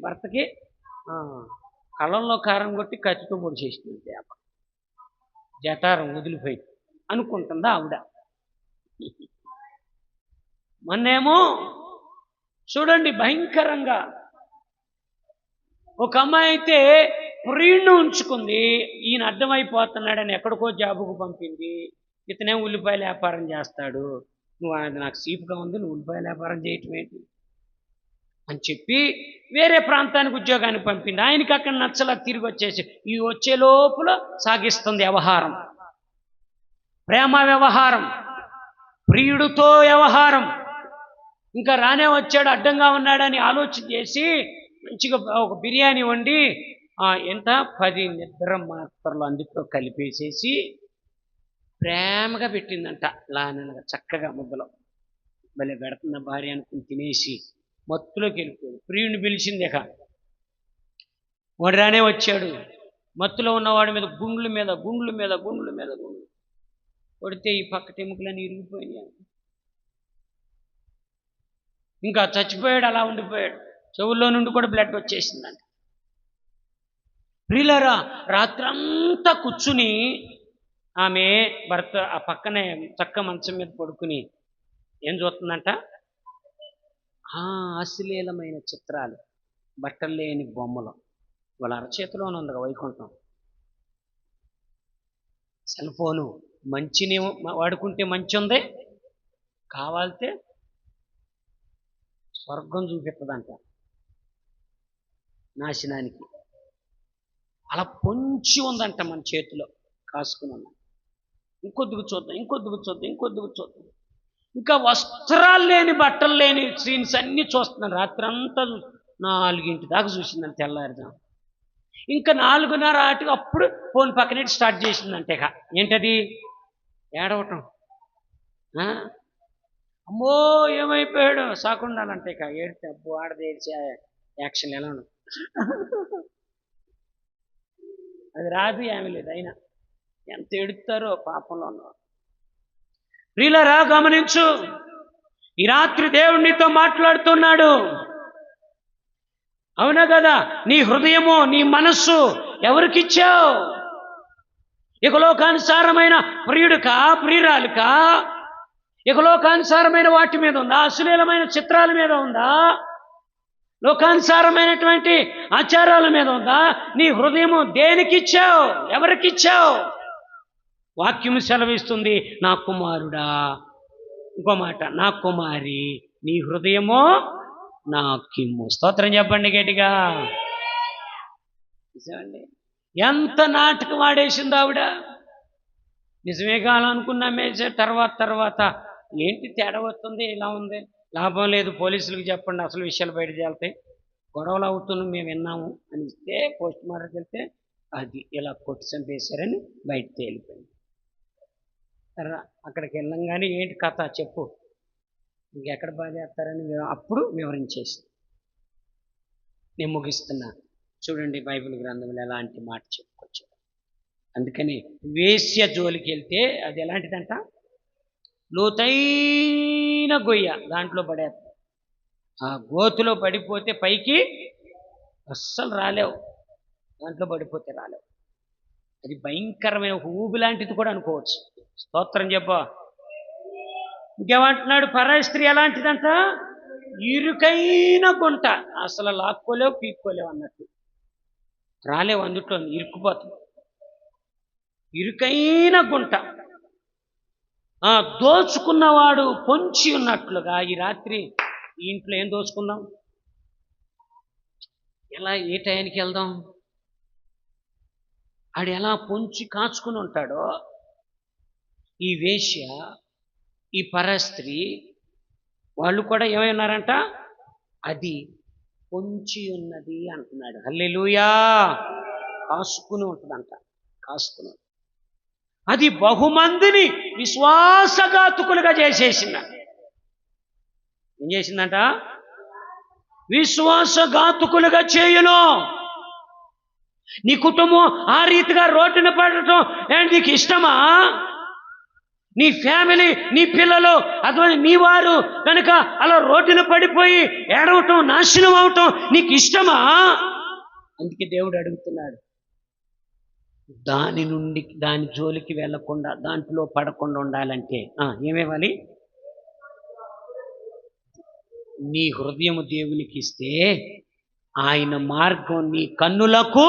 భర్తకి కళ్ళంలో కారం కొట్టి కత్తితో పొడిచేసింది, జటారం వదిలిపోయి అనుకుంటుందా ఆవిడ. మొన్నేమో చూడండి భయంకరంగా ఒక అమ్మాయి అయితే ప్రియుడిని ఉంచుకుంది. ఈయన అర్థమైపోతున్నాడని ఎక్కడికో జాబుకు పంపింది. ఇతనే ఉల్లిపాయల వ్యాపారం చేస్తాడు. నువ్వు అది నాకు సీపుగా ఉంది, నువ్వు ఉల్లిపాయల వ్యాపారం చేయటం ఏంటి అని చెప్పి వేరే ప్రాంతానికి ఉద్యోగానికి పంపింది. ఆయనకి అక్కడ నచ్చలా, తిరిగి వచ్చేసి ఈ వచ్చే లోపల సాగిస్తుంది వ్యవహారం, ప్రేమ వ్యవహారం, ప్రియుడితో వ్యవహారం. ఇంకా రానే వచ్చాడు, అడ్డంగా ఉన్నాడని ఆలోచన చేసి మంచిగా ఒక బిర్యానీ వండి ఎంత 10 నిద్ర మాత్రలు అందులో కలిపేసేసి ప్రేమగా పెట్టిందంట. లానగా చక్కగా ముద్దలో భలే పెడుతున్న భార్య అనుకుని తినేసి మత్తులోకి వెళ్ళిపోయాడు. ప్రియుడిని పిలిచింది. వాడు రానే వచ్చాడు. మత్తులో ఉన్నవాడి మీద గుండ్ల మీద గుండ్ల మీద గుండ్ల మీద గుండ్లు కొడితే ఈ పక్క టెముకలని ఇరిగిపోయినాయి. ఇంకా చచ్చిపోయాడు, అలా ఉండిపోయాడు. చెవుల్లో నుండి కూడా బ్లడ్ వచ్చేసిందంట. ప్రియులారా, రాత్రంతా కూర్చుని ఆమె భర్త ఆ పక్కనే చక్క మంచం మీద పడుకుని ఏం చూస్తుందంట? అశ్లీలమైన చిత్రాలు, బట్టలు లేని బొమ్మలు. వాళ్ళ అరచేతిలోనే ఉంది వైకుంఠం. సెల్ ఫోను మంచిని వాడుకుంటే మంచి ఉంది, కావాలితే స్వర్గం చూపిస్తుందంట నాశనానికి. అలా పొంచి ఉందంట మన చేతిలో కాసుకుని ఉన్నాం. ఇంకొద్దుకు చూద్దాం, ఇంకొద్దుకు చూద్దాం, ఇంకొద్దుకు చూద్దాం. ఇంకా వస్త్రాలు లేని, బట్టలు లేని సీన్స్ అన్నీ చూస్తున్నాను. రాత్రి అంతా 4 దాకా చూసిందని తెల్లారుదాం. ఇంకా 4:30 ఆటికి అప్పుడు ఫోన్ పక్కనేటి స్టార్ట్ చేసిందంటే ఏంటది? ఏడవటం. అమ్మో ఏమైపోయాడు సాకుండాలంటే ఏడితే అబ్బో ఆడది ఏడ్చే యాక్షన్ ఎలా ఉండదు. అది రాదు, ఏమీ లేదు. అయినా ఎంత ఎడుతారో పాపంలో ఉన్నవారు. ప్రియులారా, గమనించు, ఈ రాత్రి దేవుడు నీతో మాట్లాడుతున్నాడు. అవునా కదా? నీ హృదయము, నీ మనస్సు ఎవరికిచ్చావు? ఇకలోకానుసారమైన ప్రియుడికా, ప్రియురాలికా? ఇకలోకానుసారమైన వాటి మీద ఉందా? అశ్లీలమైన చిత్రాల మీద ఉందా? లోకానుసారమైనటువంటి ఆచారాల మీద ఉందా? నీ హృదయము దేనికిచ్చావు? ఎవరికిచ్చావు? వాక్యము సెలవిస్తుంది, నా కుమారుడా. ఇంకో మాట, నా కుమారి, నీ హృదయమో నాకిమ్ము. స్తోత్రం చెప్పండి గట్టిగా. నిజమండి, ఎంత నాటకం ఆడేసింది ఆవిడ. నిజమే కావాలనుకున్నామే, తర్వాత ఏంటి తేడా వస్తుంది, ఇలా ఉంది, లాభం లేదు, పోలీసులకు చెప్పండి, అసలు విషయాలు బయట తేలుతాయి, గొడవలు అవుతున్నాం మేము విన్నాము అని ఇస్తే పోస్ట్ మార్టం వెళ్తే అది ఇలా కొట్టి చంపేశారని బయట తేలిపోయింది. అక్కడికి వెళ్ళంగానే ఏంటి కథ చెప్పు, ఇంకెక్కడ బాధేస్తారని అప్పుడు వివరించేసి నేను ముగిస్తున్నాను. చూడండి బైబిల్ గ్రంథంలో ఎలాంటి మాట చెప్పుకోవచ్చు. అందుకని వేశ్య జోలికి వెళ్తే అది ఎలాంటిదంట? లోతైన గొయ్య, దాంట్లో పడేస్తాం. ఆ గోతులో పడిపోతే పైకి అస్సలు రాలేవు, దాంట్లో పడిపోతే రాలేవు. అది భయంకరమైన ఒక ఊబి లాంటిది కూడా అనుకోవచ్చు. స్తోత్రం చెప్ప. ఇంకేమంటున్నాడు? పరాయి స్త్రీ ఎలాంటిదంట? ఇరుకైన గుంట, అసలు లాక్కోలేవు పీక్కోలేవు అన్నట్టు, రాలేవు, అందుట్లో ఇరుక్కుపోతుంది. ఇరుకైన గుంట, దోచుకున్నవాడు పొంచి ఉన్నట్లుగా. ఈ రాత్రి ఈ ఇంట్లో ఏం దోచుకుందాం? ఎలా, ఏ టైంకి వెళ్దాం? ఆడు ఎలా పొంచి కాచుకుని ఉంటాడో ఈ వేశ్య, ఈ పరస్త్రీ, వాళ్ళు కూడా ఏమైనారంట? అది పొంచి ఉన్నది అంటున్నాడు. హల్లెలూయా. కాసుకుని ఉంటుందంట, కాసుకుని. అది బహుమందిని విశ్వాసఘాతుకులుగా చేసేసింద. ఏం చేసిందంట? విశ్వాసఘాతుకులుగా చేయును. నీ కుటుంబం ఆ రీతిగా రోడ్డున పడటం ఏంటి నీకు ఇష్టమా? నీ ఫ్యామిలీ, నీ పిల్లలు, అథవా నీ వారు కనుక అలా రోడ్డున పడిపోయి ఏడవటం, నాశనం అవటం నీకు ఇష్టమా? అందుకే దేవుడు అడుగుతున్నాడు, దాని జోలికి వెళ్లకుండా, దాంట్లో పడకుండా ఉండాలంటే ఏమివ్వాలి? నీ హృదయము దేవునికి ఇస్తే ఆయన మార్గం నీ కన్నులకు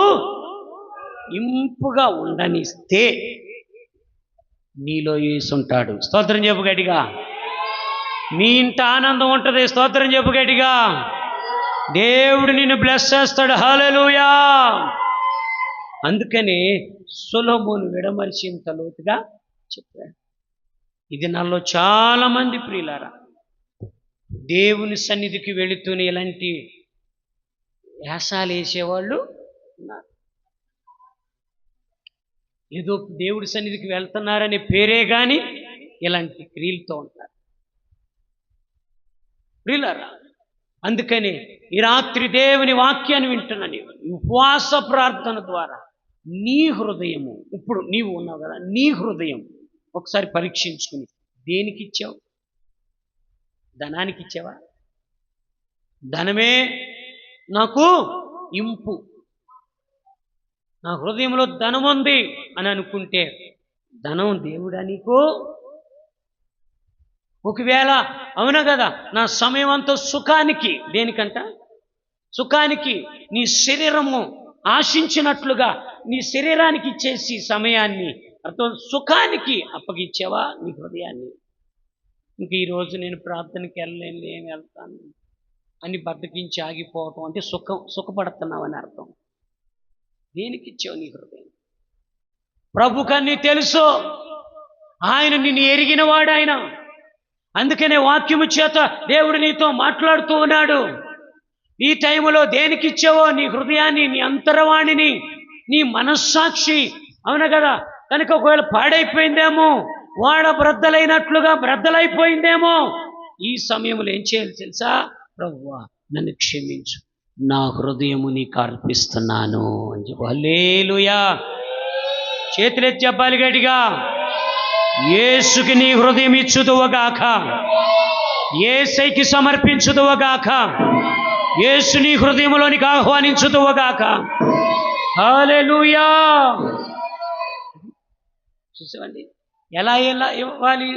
ఇంపుగా ఉండనిస్తే నీలో యేసు ఉంటాడు. స్తోత్రం చెప్పు గట్టిగా. మీ ఇంట ఆనందం ఉంటుంది. స్తోత్రం చెప్పు గట్టిగా. దేవుడు నిన్ను బ్లెస్ చేస్తాడు. హల్లెలూయా. అందుకని సొలొమోను విడమర్చేంత లోతుగా చెప్పాడు. ఇది నాలో చాలా మంది ప్రియులారా దేవుని సన్నిధికి వెళుతూనే ఇలాంటి వేషాలు వేసేవాళ్ళు ఉన్నారు. ఏదో దేవుడి సన్నిధికి వెళ్తున్నారనే పేరే కానీ ఇలాంటి క్రియలతో ఉంటారు ప్రియులారా. అందుకని ఈ రాత్రి దేవుని వాక్యాన్ని వింటున్నా నీవు ఉపవాస ప్రార్థన ద్వారా నీ హృదయము, ఇప్పుడు నీవు ఉన్నావు కదా, నీ హృదయం ఒకసారి పరీక్షించుకుని దేనికి ఇచ్చావు? ధనానికి ఇచ్చావా? ధనమే నాకు ఇంపు, నా హృదయంలో ధనం ఉంది అని అనుకుంటే ధనం దేవుడా నీకు? ఒకవేళ అవునా కదా, నా సమయం అంతా సుఖానికి, దేనికంట? సుఖానికి, నీ శరీరము ఆశించినట్లుగా నీ శరీరానికి ఇచ్చేసి సమయాన్ని అర్థం సుఖానికి అప్పగిచ్చావా నీ హృదయాన్ని? ఇంక ఈరోజు నేను ప్రార్థనకి వెళ్ళలేను, ఏం వెళ్తాను అని బద్దకించి ఆగిపోవటం అంటే సుఖపడుతున్నావు అని అర్థం. దేనికి ఇచ్చావు నీ హృదయం? ప్రభుకన్నీ తెలుసు, ఆయన నిన్ను ఎరిగినవాడు ఆయన. అందుకనే వాక్యము చేత దేవుడు నీతో మాట్లాడుతూ ఉన్నాడు. ఈ టైంలో దేనికి ఇచ్చావో నీ హృదయాన్ని, నీ అంతరవాణిని, నీ మనస్సాక్షి, అవును కదా. కనుక ఒకవేళ పాడైపోయిందేమో, బ్రద్దలైనట్లుగా బ్రద్దలైపోయిందేమో, ఈ సమయంలో ఏం చేయాలి తెలుసా? ప్రభువా నన్ను క్షమించు, నా హృదయము నీకు అర్పిస్తున్నాను అని చెప్పు. హల్లెలూయా. చేతులెత్తి చెప్పాలి గట్టిగా. యేసుకి నీ హృదయం ఇచ్చుదువగాక, యేసైకి సమర్పించుదువగాక, యేసు నీ హృదయంలోనికి ఆహ్వానించుదువగాక. హల్లెలూయా. చూసామండి ఎలా ఎలా ఇవ్వాలి?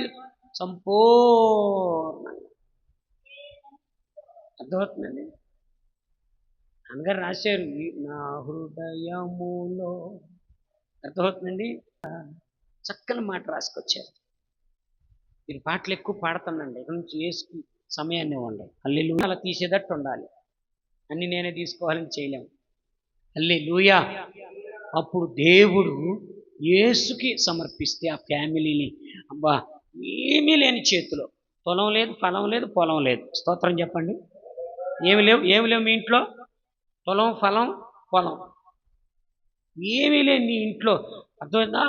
సంపూర్ణంగా. అర్థమవుతుందండి. నాన్నగారు రాశారు నా హృదయములో. అర్థమవుతుందండి. చక్కని మాట రాసుకొచ్చారు. మీరు పాటలు ఎక్కువ పాడుతానండి, ఇక్కడ నుంచి వేసుకు సమయాన్ని ఇవ్వండి. హల్లెలూయా. అలా తీసేటట్టు ఉండాలి, అన్ని నేనే తీసుకోవాలని చేయలేము. హల్లెలూయా. అప్పుడు దేవుడు యేసుకి సమర్పిస్తే ఆ ఫ్యామిలీని, అబ్బా ఏమీ లేని చేతిలో, పొలం లేదు, ఫలం లేదు, పొలం లేదు. స్తోత్రం చెప్పండి. ఏమి లేవు మీ ఇంట్లో, పొలం, ఫలం, పొలం ఏమీ లేని నీ ఇంట్లో అర్థమైందా?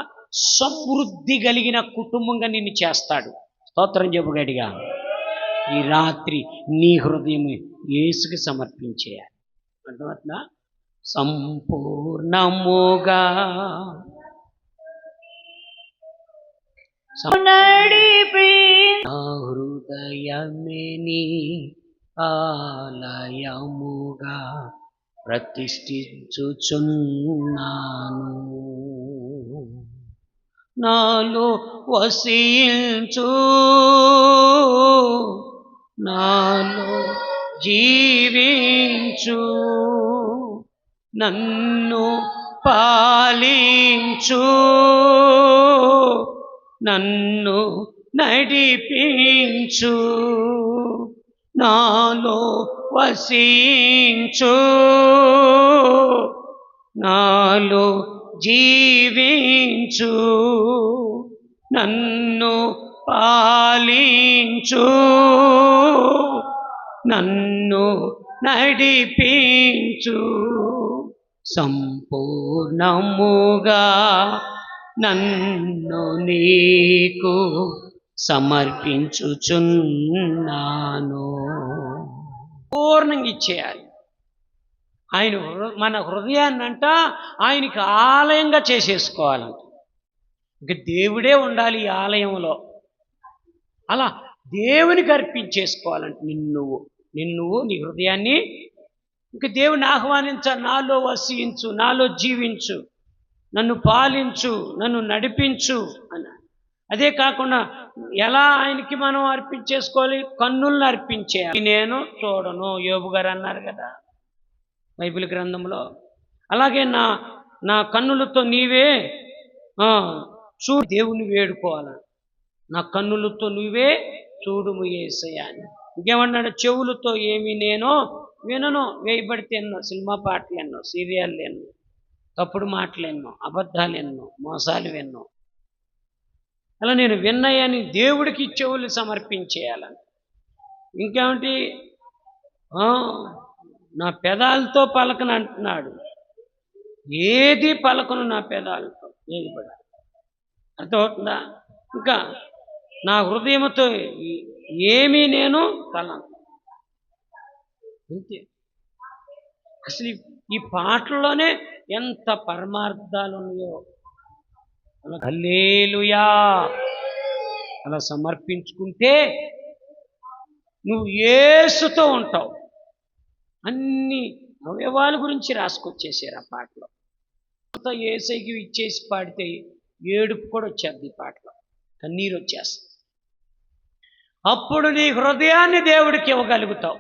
సమృద్ధి కలిగిన కుటుంబంగా నిన్ను చేస్తాడు. స్తోత్రం చెప్పు గట్టిగా. ఈ రాత్రి నీ హృదయం యేసుకి సమర్పించేయాలి. అర్థమవుతుందా? సంపూర్ణముగా హృదయమేని ఆలయముగా ప్రతిష్ఠించుచున్నాను, నాలో వసించు, నాలో జీవించు, నన్ను పాలించు, నన్ను నడిపించు, నాలో వసించు, నాలో జీవించు, నన్ను పాలించు, నన్ను నడిపించు, సంపూర్ణముగా నన్ను నీకు సమర్పించుచున్నాను. పూర్ణంగా ఇచ్చేయాలి. ఆయన మన హృదయాన్నంట ఆయనకి ఆలయంగా చేసేసుకోవాలంట. ఇంక దేవుడే ఉండాలి ఈ ఆలయంలో. అలా దేవునికి అర్పించేసుకోవాలంట. నిన్ను నీ హృదయాన్ని ఇంక దేవుని ఆహ్వానించాలి. నాలో వసించు, నాలో జీవించు, నన్ను పాలించు, నన్ను నడిపించు అని. అదే కాకుండా ఎలా ఆయనకి మనం అర్పించేసుకోవాలి? కన్నులను అర్పించేయాలి. నేను చూడను, యోబు గారు అన్నారు కదా బైబిల్ గ్రంథంలో. అలాగే నా కన్నులతో నీవే చూడు, దేవుని వేడుకోవాల. నా కన్నులతో నువ్వే చూడుము యేసయ్యా అని. ఇంకేమన్నాడు? చెవులతో ఏమి నేను వినను. వేయబడితే ఎన్నో సినిమా పాటలు ఎన్నో, సీరియళ్ళు ఎన్నో, తప్పుడు మాటలు ఎన్నో, అబద్ధాలు ఎన్నో, మోసాలు ఎన్నో. అలా నేను విన్నయని దేవుడికి చెవులు సమర్పించేయాలని. ఇంకేమిటి? నా పెదాలతో పలకను అంటున్నాడు. ఏది పలకను నా పెదాలతో, ఏది పడ అర్థమవుతుందా? ఇంకా నా హృదయంతో ఏమీ నేను తలను. అంతే. అసలు ఈ పాటల్లోనే ఎంత పరమార్థాలు ఉన్నాయో. హల్లెలూయా అలా సమర్పించుకుంటే నువ్వు యేసుతో ఉంటావు. అన్ని అవయవాల గురించి రాసుకొచ్చేసారు ఆ పాటలో. యేసయ్యకి ఇచ్చేసి పాడితే ఏడుపు కూడా వచ్చేది. ఈ పాటలో కన్నీరు వచ్చేస్తుంది. అప్పుడు నీ హృదయాన్ని దేవుడికి ఇవ్వగలుగుతావు.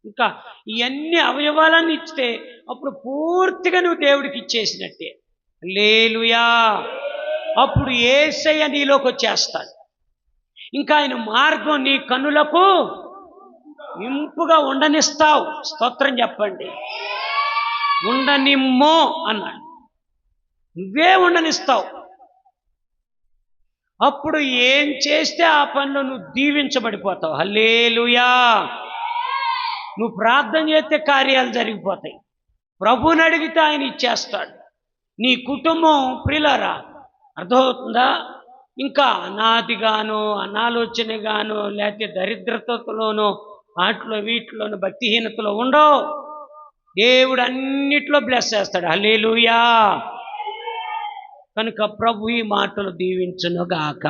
ఇంకా ఇవన్నీ అవయవాలన్నీ ఇస్తే అప్పుడు పూర్తిగా నువ్వు దేవుడికి ఇచ్చేసినట్టే. హల్లెలూయా. అప్పుడు యేసయ్య నీలోకి వచ్చేస్తాడు. ఇంకా ఆయన మార్గం నీ కన్నులకు ఇంపుగా ఉండనిస్తావు. స్తోత్రం చెప్పండి. ఉండనిమ్మో అన్నాడు. నువ్వే ఉండనిస్తావు. అప్పుడు ఏం చేస్తే ఆ పనిలో నువ్వు దీవించబడిపోతావు. హల్లెలూయా. నువ్వు ప్రార్థన చేస్తే కార్యాలు జరిగిపోతాయి. ప్రభువుని అడిగితే ఆయన ఇచ్చేస్తాడు. నీ కుటుంబం ప్రియులారా, అర్థమవుతుందా? ఇంకా అనాదిగానో, అనాలోచనగానో, లేకపోతే దరిద్రతలోనో, వాటిలో వీటిలోనూ భక్తిహీనతలో ఉండవు. దేవుడు అన్నిట్లో బ్లెస్ చేస్తాడు. హల్లెలూయా. కనుక ప్రభు ఈ మాటలు దీవించునుగాక.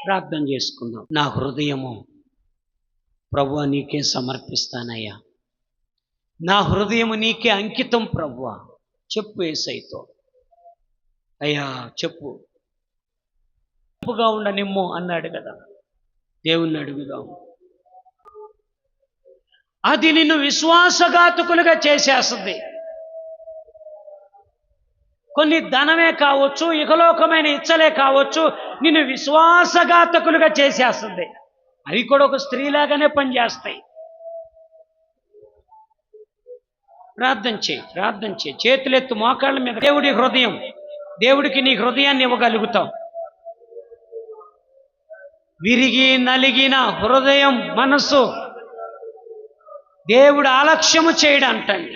ప్రార్థన చేసుకుందాం. నా హృదయము ప్రభువా నీకే సమర్పిస్తానయ్యా. నా హృదయము నీకే అంకితం ప్రభువా. చెప్పు యేసయ్యతో. అయ్యా చెప్పు. తప్పుగా ఉండనిమ్ము అన్నాడు కదా. దేవుణ్ణి అడుగుదాం. అది నిన్ను విశ్వాసఘాతకులుగా చేసేస్తుంది. కొన్ని ధనమే కావచ్చు, ఇహలోకమైన ఇచ్చలే కావచ్చు, నిన్ను విశ్వాసఘాతకులుగా చేసేస్తుంది. అవి కూడా ఒక స్త్రీలాగానే పనిచేస్తాయి. ప్రార్థన చేయి, ప్రార్థన చేయి. చేతులెత్తు, మోకాళ్ళ మీద. దేవుడి హృదయం, దేవుడికి నీ హృదయాన్ని ఇవ్వగలుగుతావు. విరిగి నలిగిన హృదయం, మనస్సు దేవుడు అలక్ష్యము చేయడం అంటండి.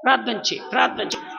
ప్రార్థన చేయి, ప్రార్థన చేయి.